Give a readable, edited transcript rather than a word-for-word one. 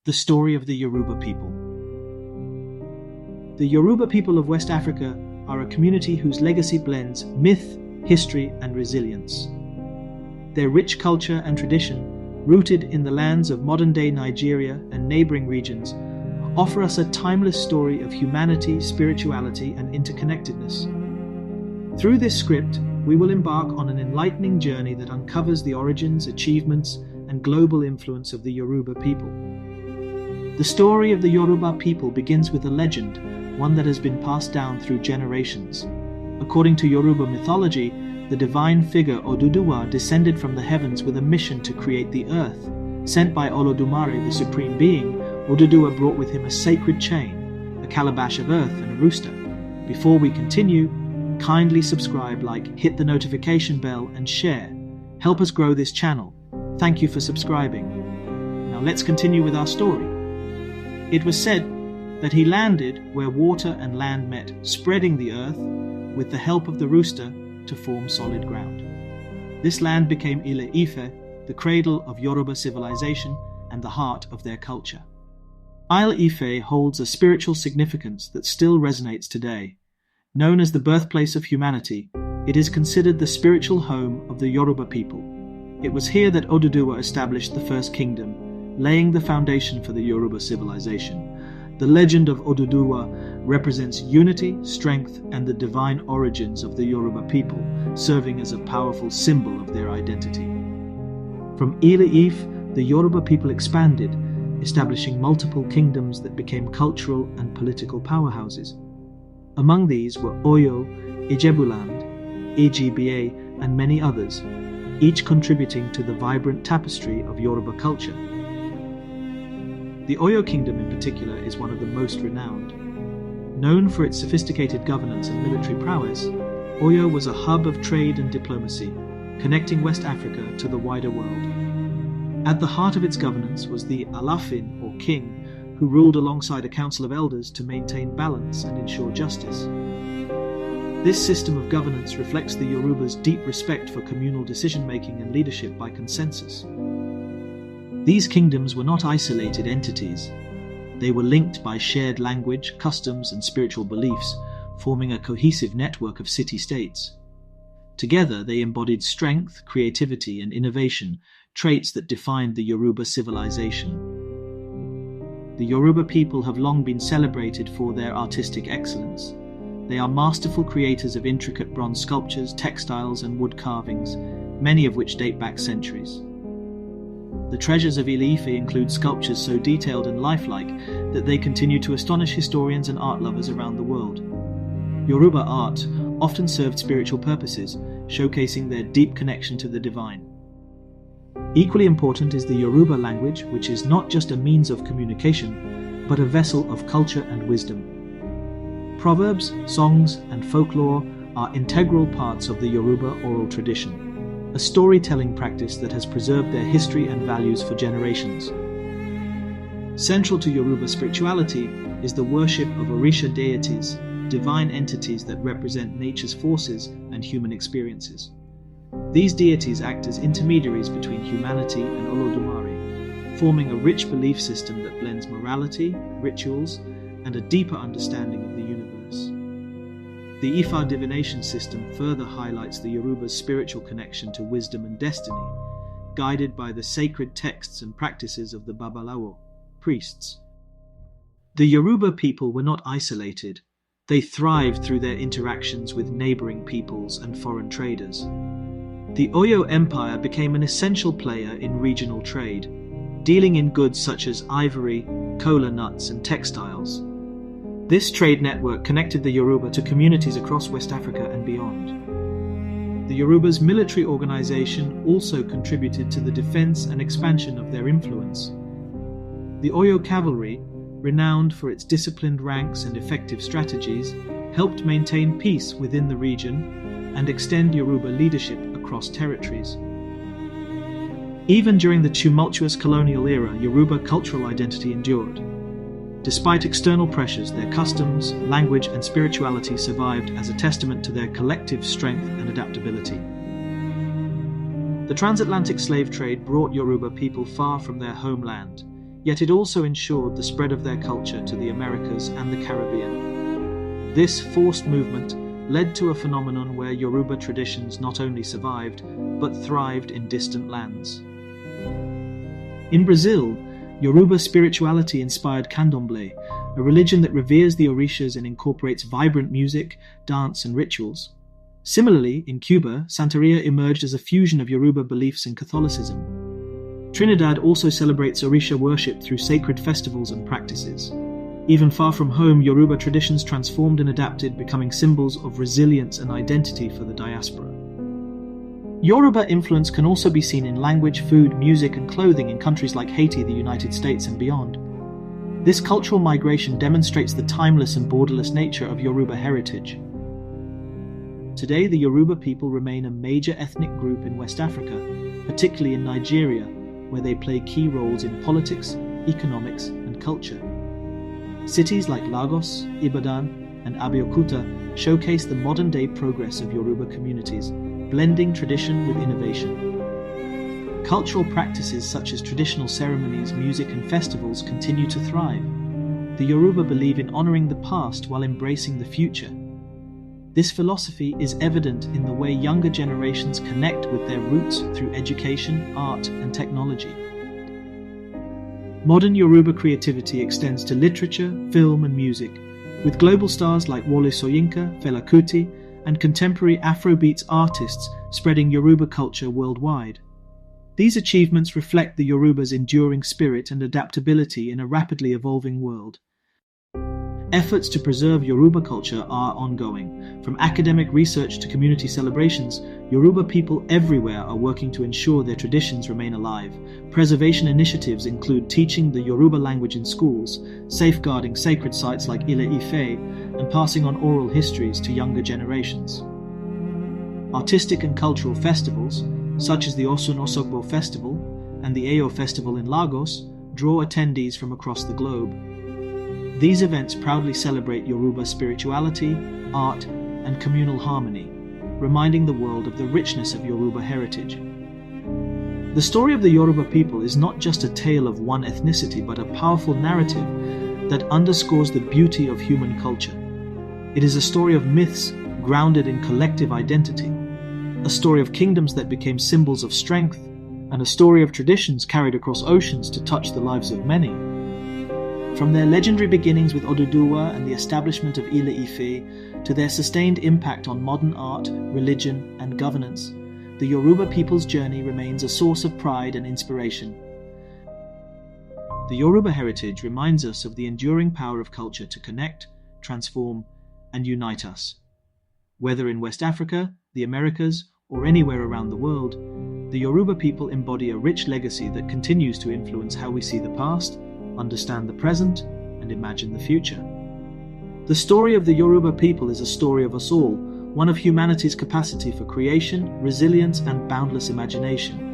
The story of the Yoruba people. The Yoruba people of West Africa are a community whose legacy blends myth, history, and resilience. Their rich culture and tradition, rooted in the lands of modern-day Nigeria and neighboring regions, offer us a timeless story of humanity, spirituality, and interconnectedness. Through this script, we will embark on an enlightening journey that uncovers the origins, achievements, and global influence of the Yoruba people. The story of the Yoruba people begins with a legend, one that has been passed down through generations. According to Yoruba mythology, the divine figure Oduduwa descended from the heavens with a mission to create the earth. Sent by Olodumare, the supreme being, Oduduwa brought with him a sacred chain, a calabash of earth, and a rooster. Before we continue, kindly subscribe, hit the notification bell, and share. Help us grow this channel. Thank you for subscribing. Now let's continue with our story. It was said that he landed where water and land met, spreading the earth with the help of the rooster to form solid ground. This land became Ile-Ife, the cradle of Yoruba civilization and the heart of their culture. Ile-Ife holds a spiritual significance that still resonates today. Known as the birthplace of humanity, it is considered the spiritual home of the Yoruba people. It was here that Oduduwa established the first kingdom, laying the foundation for the Yoruba civilization. The legend of Oduduwa represents unity, strength, and the divine origins of the Yoruba people, serving as a powerful symbol of their identity. From Ile-Ife, the Yoruba people expanded, establishing multiple kingdoms that became cultural and political powerhouses. Among these were Oyo, Ijebuland, Egba, and many others, each contributing to the vibrant tapestry of Yoruba culture. The Oyo kingdom in particular is one of the most renowned. Known for its sophisticated governance and military prowess, Oyo was a hub of trade and diplomacy, connecting West Africa to the wider world. At the heart of its governance was the Alafin, or king, who ruled alongside a council of elders to maintain balance and ensure justice. This system of governance reflects the Yoruba's deep respect for communal decision-making and leadership by consensus. These kingdoms were not isolated entities. They were linked by shared language, customs, and spiritual beliefs, forming a cohesive network of city-states. Together, they embodied strength, creativity, and innovation, traits that defined the Yoruba civilization. The Yoruba people have long been celebrated for their artistic excellence. They are masterful creators of intricate bronze sculptures, textiles, and wood carvings, many of which date back centuries. The treasures of Ile-Ife include sculptures so detailed and lifelike that they continue to astonish historians and art lovers around the world. Yoruba art often served spiritual purposes, showcasing their deep connection to the divine. Equally important is the Yoruba language, which is not just a means of communication, but a vessel of culture and wisdom. Proverbs, songs, and folklore are integral parts of the Yoruba oral tradition, a storytelling practice that has preserved their history and values for generations. Central to Yoruba spirituality is the worship of Orisha deities, divine entities that represent nature's forces and human experiences. These deities act as intermediaries between humanity and Olodumare, forming a rich belief system that blends morality, rituals, and a deeper understanding of the universe. The Ifa divination system further highlights the Yoruba's spiritual connection to wisdom and destiny, guided by the sacred texts and practices of the Babalawo, priests. The Yoruba people were not isolated. They thrived through their interactions with neighboring peoples and foreign traders. The Oyo Empire became an essential player in regional trade, dealing in goods such as ivory, kola nuts, and textiles. This trade network connected the Yoruba to communities across West Africa and beyond. The Yoruba's military organization also contributed to the defense and expansion of their influence. The Oyo cavalry, renowned for its disciplined ranks and effective strategies, helped maintain peace within the region and extend Yoruba leadership across territories. Even during the tumultuous colonial era, Yoruba cultural identity endured. Despite external pressures, their customs, language, and spirituality survived as a testament to their collective strength and adaptability. The transatlantic slave trade brought Yoruba people far from their homeland, yet it also ensured the spread of their culture to the Americas and the Caribbean. This forced movement led to a phenomenon where Yoruba traditions not only survived, but thrived in distant lands. In Brazil, Yoruba spirituality inspired candomblé, a religion that reveres the orishas and incorporates vibrant music, dance, and rituals. Similarly, in Cuba, Santeria emerged as a fusion of Yoruba beliefs and Catholicism. Trinidad also celebrates orisha worship through sacred festivals and practices. Even far from home, Yoruba traditions transformed and adapted, becoming symbols of resilience and identity for the diaspora. Yoruba influence can also be seen in language, food, music, and clothing in countries like Haiti, the United States, and beyond. This cultural migration demonstrates the timeless and borderless nature of Yoruba heritage. Today, the Yoruba people remain a major ethnic group in West Africa, particularly in Nigeria, where they play key roles in politics, economics, and culture. Cities like Lagos, Ibadan, and Abeokuta showcase the modern-day progress of Yoruba communities, blending tradition with innovation. Cultural practices such as traditional ceremonies, music, and festivals continue to thrive. The Yoruba believe in honoring the past while embracing the future. This philosophy is evident in the way younger generations connect with their roots through education, art, and technology. Modern Yoruba creativity extends to literature, film, and music, with global stars like Wole Soyinka, Fela Kuti, and contemporary Afrobeats artists spreading Yoruba culture worldwide. These achievements reflect the Yoruba's enduring spirit and adaptability in a rapidly evolving world. Efforts to preserve Yoruba culture are ongoing. From academic research to community celebrations, Yoruba people everywhere are working to ensure their traditions remain alive. Preservation initiatives include teaching the Yoruba language in schools, safeguarding sacred sites like Ile-Ife, and passing on oral histories to younger generations. Artistic and cultural festivals, such as the Osun Osogbo Festival and the Eyo Festival in Lagos, draw attendees from across the globe. These events proudly celebrate Yoruba spirituality, art, and communal harmony, reminding the world of the richness of Yoruba heritage. The story of the Yoruba people is not just a tale of one ethnicity, but a powerful narrative that underscores the beauty of human culture. It is a story of myths grounded in collective identity, a story of kingdoms that became symbols of strength, and a story of traditions carried across oceans to touch the lives of many. From their legendary beginnings with Oduduwa and the establishment of Ile-Ife to their sustained impact on modern art, religion, and governance, the Yoruba people's journey remains a source of pride and inspiration. The Yoruba heritage reminds us of the enduring power of culture to connect, transform, and unite us. Whether in West Africa, the Americas, or anywhere around the world, the Yoruba people embody a rich legacy that continues to influence how we see the past, understand the present, and imagine the future. The story of the Yoruba people is a story of us all, one of humanity's capacity for creation, resilience, and boundless imagination.